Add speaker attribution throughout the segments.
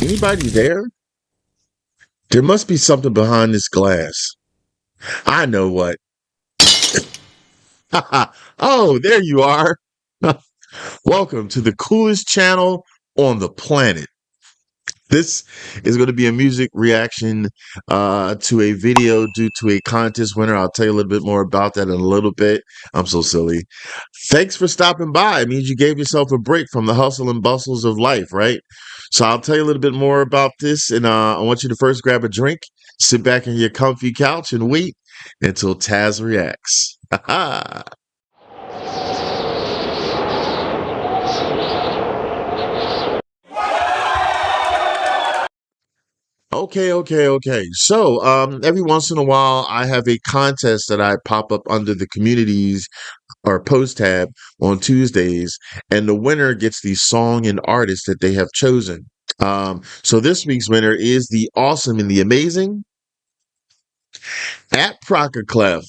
Speaker 1: Anybody there? There must be something behind this glass. I know what. Oh, there you are. Welcome to the coolest channel on the planet. This is going to be a music reaction to a video due to a contest winner. I'll tell you a little bit more about that in a little bit. I'm so silly. Thanks for stopping by. It means you gave yourself a break from the hustle and bustles of life, right? So I'll tell you a little bit more about this. And I want you to first grab a drink, sit back on your comfy couch, and wait until Tazzz reacts. Okay. So, every once in a while, I have a contest that I pop up under the communities or post tab on Tuesdays, and the winner gets the song and artist that they have chosen. So this week's winner is the awesome and the amazing at Clef.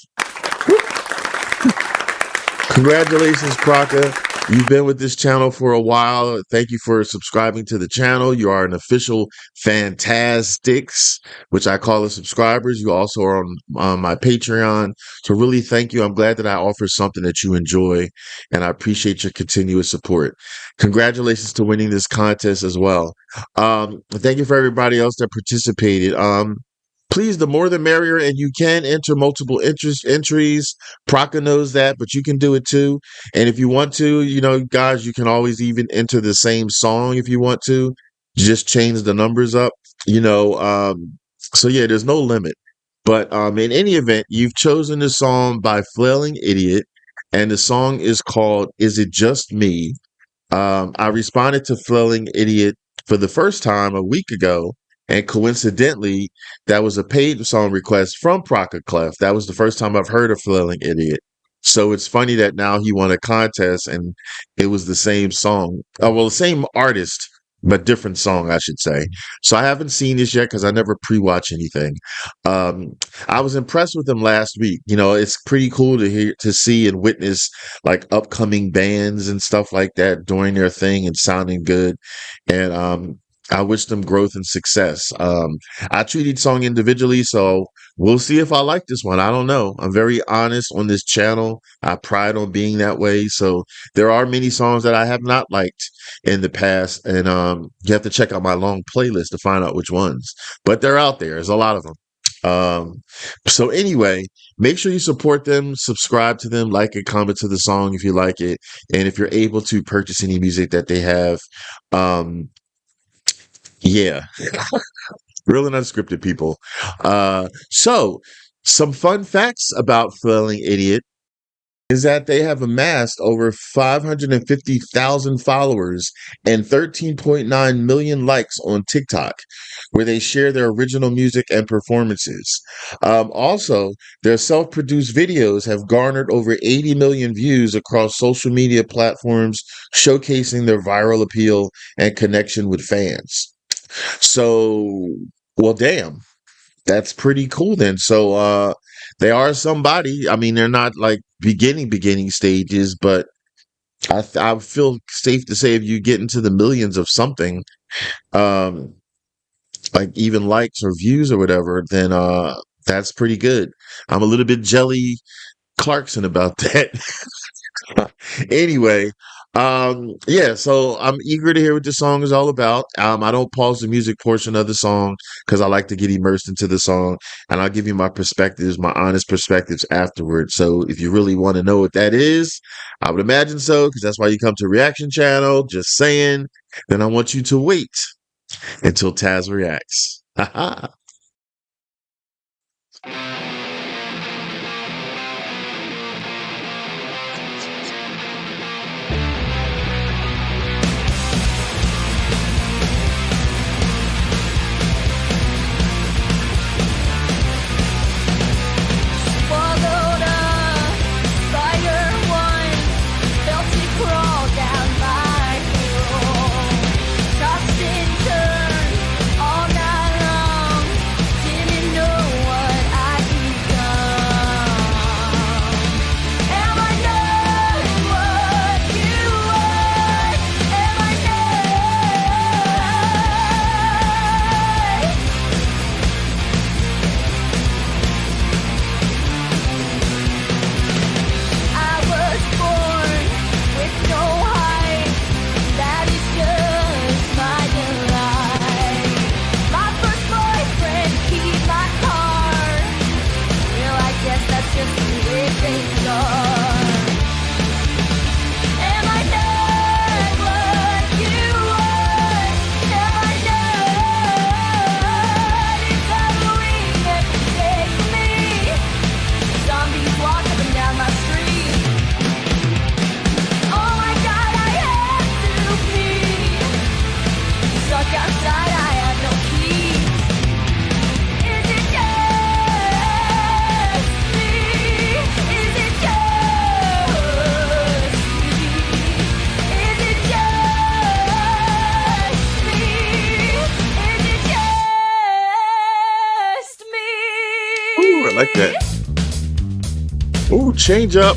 Speaker 1: Congratulations, Crocker. You've been with this channel for a while. Thank you for subscribing to the channel. You are an official Fantastics, which I call the subscribers. You also are on my Patreon. So really thank you. I'm glad that I offer something that you enjoy, and I appreciate your continuous support. Congratulations to winning this contest as well. Thank you for everybody else that participated. Please, the more the merrier, and you can enter multiple entries. Praka knows that, but you can do it too. And if you want to, guys, you can always even enter the same song if you want to. Just change the numbers up, so yeah, there's no limit. But in any event, you've chosen the song by Flailing Idiot, and the song is called Is It Just Me? I responded to Flailing Idiot for the first time a week ago, and coincidentally, that was a paid song request from Crocker Clef. That was the first time I've heard of Flailing Idiot. So it's funny that now he won a contest and it was the same song. Well, the same artist, but different song, I should say. So I haven't seen this yet because I never pre-watch anything. I was impressed with him last week. It's pretty cool to see and witness like upcoming bands and stuff like that doing their thing and sounding good. And I wish them growth and success. I treat each song individually, so we'll see if I like this one. I don't know. I'm very honest on this channel. I pride on being that way. So there are many songs that I have not liked in the past, and you have to check out my long playlist to find out which ones. But they're out there. There's a lot of them. So anyway, make sure you support them, subscribe to them, like and comment to the song if you like it, and if you're able to purchase any music that they have. Yeah, real and unscripted people. So some fun facts about Flailing Idiot is that they have amassed over 550,000 followers and 13.9 million likes on TikTok, where they share their original music and performances. Also, their self-produced videos have garnered over 80 million views across social media platforms, showcasing their viral appeal and connection with fans. So, well, damn, that's pretty cool then. So, they are somebody. I mean, they're not like beginning stages, but I feel safe to say if you get into the millions of something, um, like even likes or views or whatever, then that's pretty good. I'm a little bit jelly Clarkson about that. Anyway, yeah, so I'm eager to hear what the song is all about. I don't pause the music portion of the song because I like to get immersed into the song, and I'll give you my perspectives, my honest perspectives afterwards. So if you really want to know what that is, I would imagine so, because that's why you come to Reaction Channel. Just saying. Then I want you to wait until Tazzz reacts.
Speaker 2: Swallowed up by your wine, felt it crawl down my throat. Tossed and turned all night long, Locked outside, I have no key. Is it just me? Is it just me? Is it just me? Is it just me?
Speaker 1: Ooh, I like that. Ooh, change up.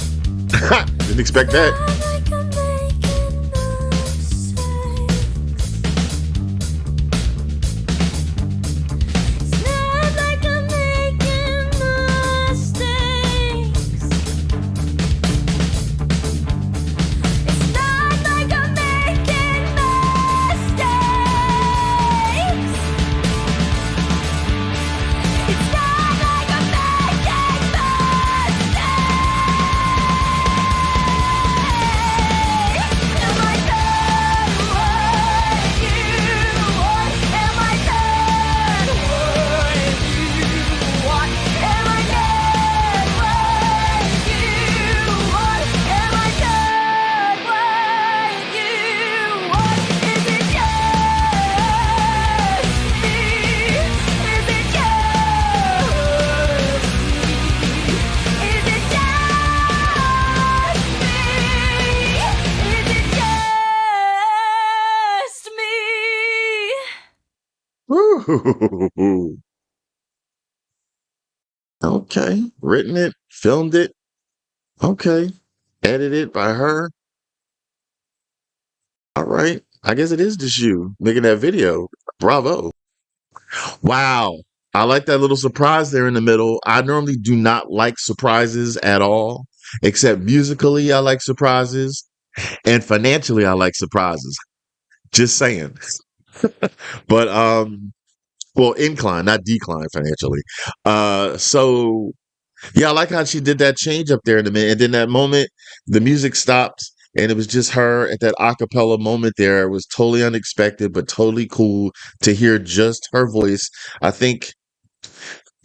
Speaker 1: Didn't expect that.
Speaker 2: Not like I'm making mistakes. It's not like I'm making mistakes. It's not like I'm making mistakes. It's not like I'm making mistakes. Am I done what you want? Am I done what you want? Am I done what you want? Am I done what you want? Is it just me? Is it just me? Is it just me? Is it just me?
Speaker 1: Ooh. Okay. Written it, filmed it. Okay. Edited by her. All right. I guess it is just you making that video. Bravo. Wow. I like that little surprise there in the middle. I normally do not like surprises at all, except musically, I like surprises, and financially, I like surprises. Just saying. But, well, incline, not decline financially. So yeah, I like how she did that change up there in the minute. And then that moment, the music stopped and it was just her at that acapella moment there. It was totally unexpected, but totally cool to hear just her voice. I think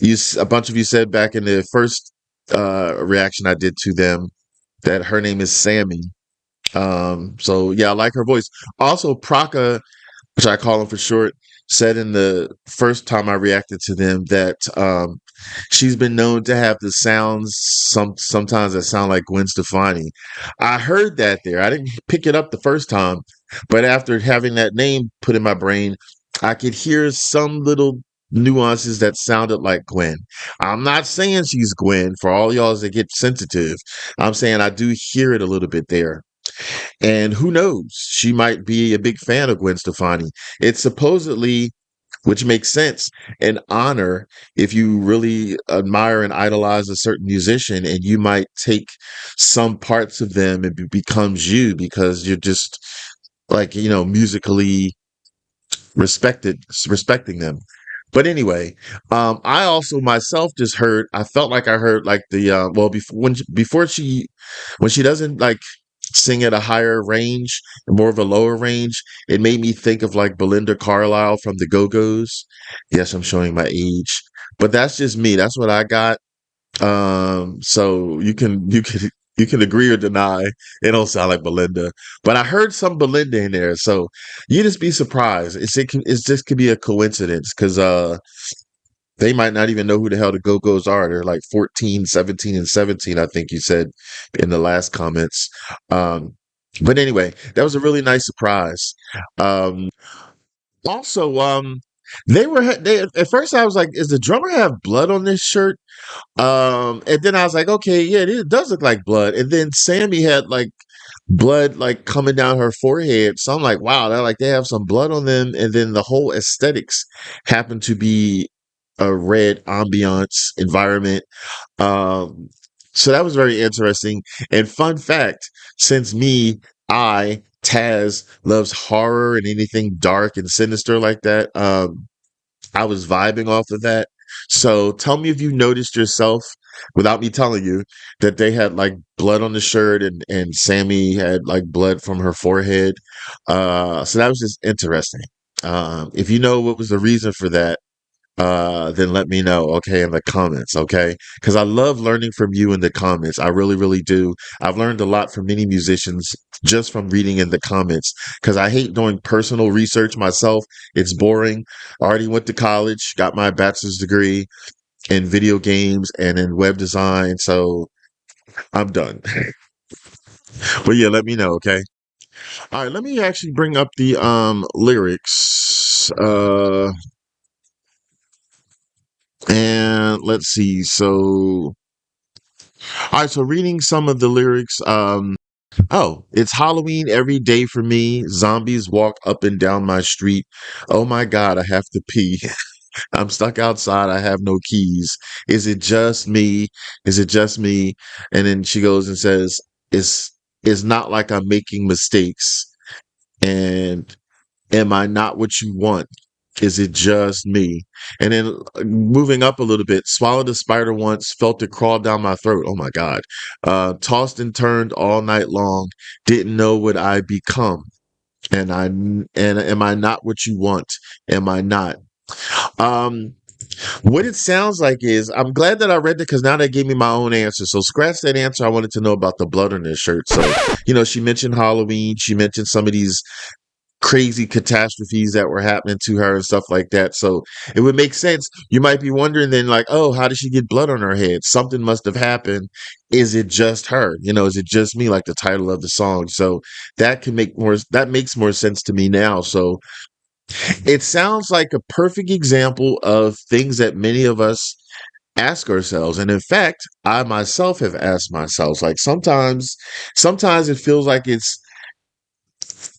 Speaker 1: a bunch of you said back in the first reaction I did to them that her name is Sammy. So yeah, I like her voice. Also, Praka, which I call him for short, said in the first time I reacted to them that she's been known to have the sounds sometimes that sound like Gwen Stefani. I heard that there. I didn't pick it up the first time, but after having that name put in my brain, I could hear some little nuances that sounded like Gwen. I'm not saying she's Gwen for all y'all that get sensitive. I'm saying I do hear it a little bit there. And who knows? She might be a big fan of Gwen Stefani. It's supposedly, which makes sense, an honor if you really admire and idolize a certain musician, and you might take some parts of them and it becomes you because you're just like, musically respecting them. But anyway, I also myself just heard. I felt like I heard like the well before when she doesn't like sing at a higher range, more of a lower range, it made me think of like Belinda Carlisle from the Go Go's. Yes, I'm showing my age, but that's just me. That's what I got. So you can agree or deny. It don't sound like Belinda, but I heard some Belinda in there. So you just be surprised. It's just could be a coincidence because they might not even know who the hell the Go-Go's are. They're like 14, 17, and 17, I think you said in the last comments. But anyway, that was a really nice surprise. Also, they at first I was like, is the drummer have blood on this shirt? And then I was like, okay, yeah, it does look like blood. And then Sammy had like blood like coming down her forehead. So I'm like, wow, they have some blood on them. And then the whole aesthetics happen to be a red ambiance environment. Um, so that was very interesting. And fun fact, since Taz, loves horror and anything dark and sinister like that. I was vibing off of that. So tell me if you noticed yourself, without me telling you, that they had like blood on the shirt and Sammy had like blood from her forehead. So that was just interesting. If you know what was the reason for that, then let me know, okay, in the comments, okay? Because I love learning from you in the comments. I really, really do. I've learned a lot from many musicians just from reading in the comments because I hate doing personal research myself. It's boring. I already went to college, got my bachelor's degree in video games and in web design, so I'm done. But yeah, let me know, okay? All right, let me actually bring up the lyrics. And let's see. So all right, so reading some of the lyrics. Oh, it's Halloween every day for me. Zombies walk up and down my street. Oh my God, I have to pee. I'm stuck outside. I have no keys. Is it just me? Is it just me? And then she goes and says, "It's it's not like I'm making mistakes. And am I not what you want? Is it just me?" And then moving up a little bit, swallowed a spider once, felt it crawl down my throat. Oh my God. Tossed and turned all night long, didn't know what I become. And am I not what you want? Am I not? Um, what it sounds like is I'm glad that I read it because now that gave me my own answer. So scratch that answer. I wanted to know about the blood on his shirt. So, she mentioned Halloween. She mentioned some of these crazy catastrophes that were happening to her and stuff like that. So it would make sense. You might be wondering then, like, oh, how did she get blood on her head? Something must have happened. Is it just her? Is it just me? Like the title of the song. So that makes more sense to me now. So it sounds like a perfect example of things that many of us ask ourselves. And in fact, I myself have asked myself, like sometimes it feels like it's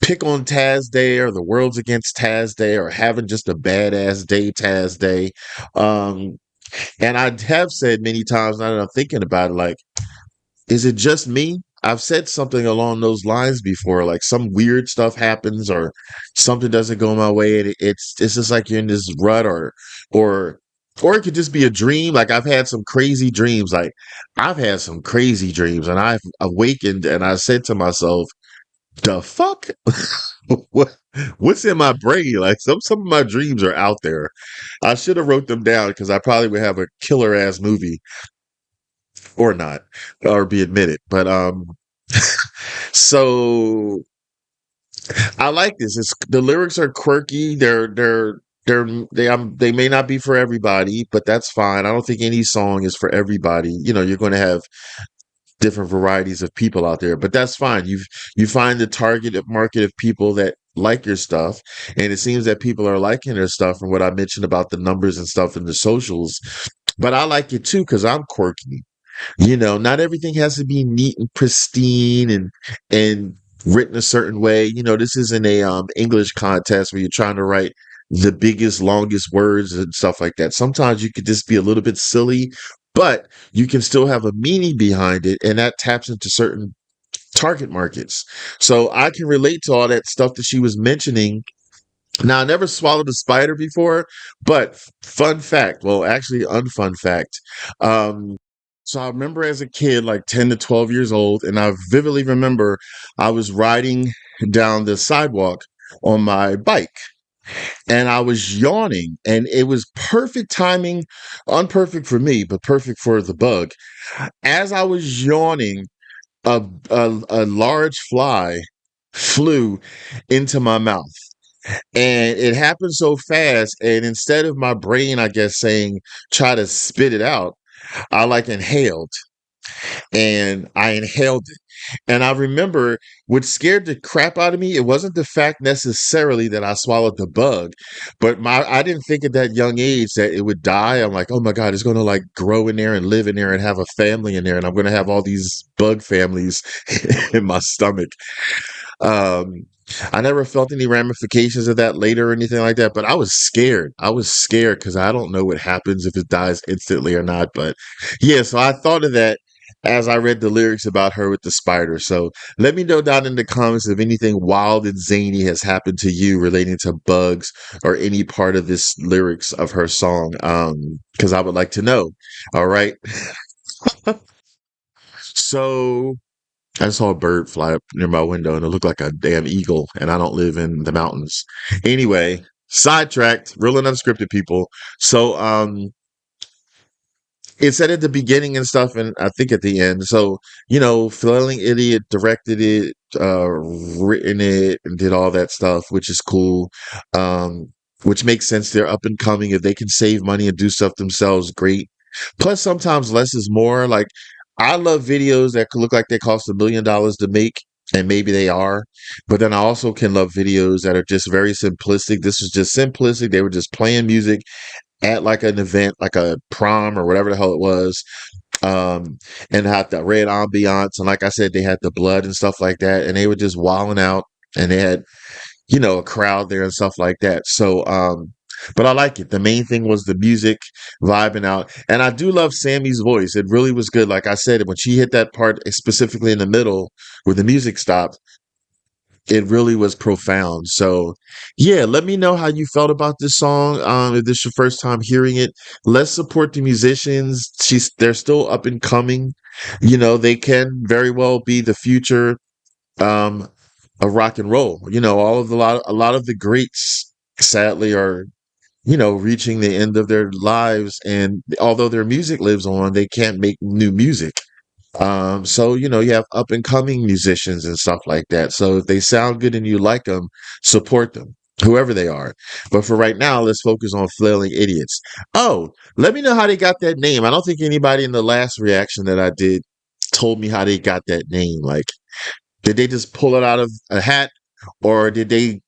Speaker 1: pick on Tazzz Day or the world's against Tazzz Day or having just a badass day Tazzz Day. Um, and I have said many times now that I'm thinking about it, like, is it just me? I've said something along those lines before, like some weird stuff happens or something doesn't go my way, and it's just like you're in this rut, or or it could just be a dream. Like I've had some crazy dreams. Like I've had some crazy dreams, and I've awakened, and I said to myself, "The fuck." what what's in my brain? Like some of my dreams are out there. I should have wrote them down because I probably would have a killer ass movie or not, or be admitted. But so I like this. It's the lyrics are quirky. They may not be for everybody, but that's fine. I don't think any song is for everybody. You're going to have different varieties of people out there, but that's fine. You find the target market of people that like your stuff, and it seems that people are liking their stuff from what I mentioned about the numbers and stuff in the socials. But I like it too because I'm quirky. Not everything has to be neat and pristine and written a certain way. This isn't a English contest where you're trying to write the biggest, longest words and stuff like that. Sometimes you could just be a little bit silly, but you can still have a meaning behind it, and that taps into certain target markets. So I can relate to all that stuff that she was mentioning. Now, I never swallowed a spider before, but fun fact, well, actually, unfun fact. Um, so I remember as a kid, like 10 to 12 years old, and I vividly remember I was riding down the sidewalk on my bike and I was yawning, and it was perfect timing, unperfect for me, but perfect for the bug. As I was yawning, a large fly flew into my mouth. And it happened so fast. And instead of my brain, I guess, saying, try to spit it out, I like inhaled and I inhaled it. And I remember what scared the crap out of me. It wasn't the fact necessarily that I swallowed the bug, but I didn't think at that young age that it would die. I'm like, oh my God, it's going to like grow in there and live in there and have a family in there. And I'm going to have all these bug families in my stomach. Um, I never felt any ramifications of that later or anything like that, but I was scared. I was scared because I don't know what happens if it dies instantly or not. But yeah, so I thought of that as I read the lyrics about her with the spider. So let me know down in the comments if anything wild and zany has happened to you relating to bugs or any part of this lyrics of her song. Because I would like to know. All right. So I saw a bird fly up near my window and it looked like a damn eagle, and I don't live in the mountains. Anyway, Sidetracked, real and unscripted people. So it said at the beginning and stuff, and I think at the end. So, Flailing Idiot directed it, written it, and did all that stuff, which is cool. Which makes sense. They're up and coming. If they can save money and do stuff themselves, great. Plus, sometimes less is more. Like, I love videos that could look like they cost $1 million to make, and maybe they are. But then I also can love videos that are just very simplistic. This was just simplistic. They were just playing music at like an event, like a prom or whatever the hell it was, um, and had the red ambiance. And like I said, they had the blood and stuff like that, and they were just wilding out, and they had, a crowd there and stuff like that. So, but I like it. The main thing was the music vibing out. And I do love Sammy's voice. It really was good. Like I said, when she hit that part specifically in the middle where the music stopped, it really was profound. So, yeah, let me know how you felt about this song. If this is your first time hearing it, let's support the musicians. They're still up and coming. They can very well be the future um, of rock and roll. A lot of the greats, sadly, are reaching the end of their lives, and although their music lives on, they can't make new music. So you have up and coming musicians and stuff like that. So if they sound good and you like them, support them, whoever they are. But for right now, let's focus on Flailing Idiots. Oh, let me know how they got that name. I don't think anybody in the last reaction that I did told me how they got that name. Like, did they just pull it out of a hat, or do they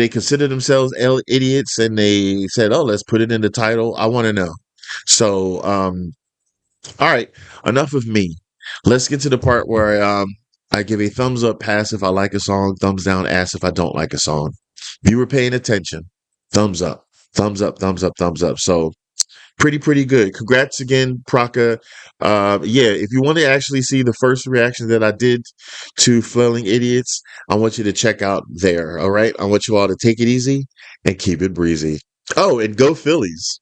Speaker 1: consider themselves idiots and they said, "Oh, let's put it in the title"? I want to know. So, all right, enough of me. Let's get to the part where I give a thumbs up pass if I like a song, thumbs down ass if I don't like a song. If you were paying attention, thumbs up, thumbs up, thumbs up, thumbs up. So pretty good. Congrats again, Praka. Yeah, if you want to actually see the first reaction that I did to Flailing Idiots, I want you to check out there. All right, I want you all to take it easy and keep it breezy. Oh, and go Phillies.